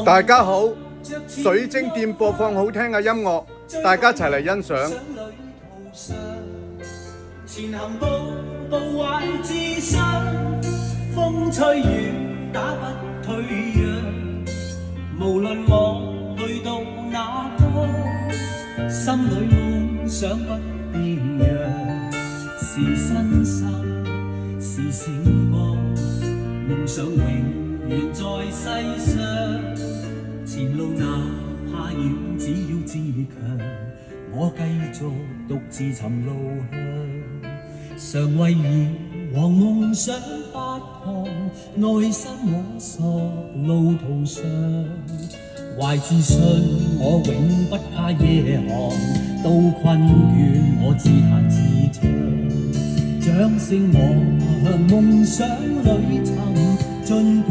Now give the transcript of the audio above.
大家好，水晶店播放好聽嘅音樂，大家一齊嚟欣賞。前行步步懷自信，風吹雨打不退讓。無論我去到哪方，心裏夢想不變樣。是新生，是醒光，夢想永遠在世上。前路哪怕遠，只要自強，我繼續獨自尋路向。常為以往夢想發狂，內心摸索路途上，懷自信我永不怕夜航，到困倦我自彈自唱，掌聲我向夢想裏尋，儘管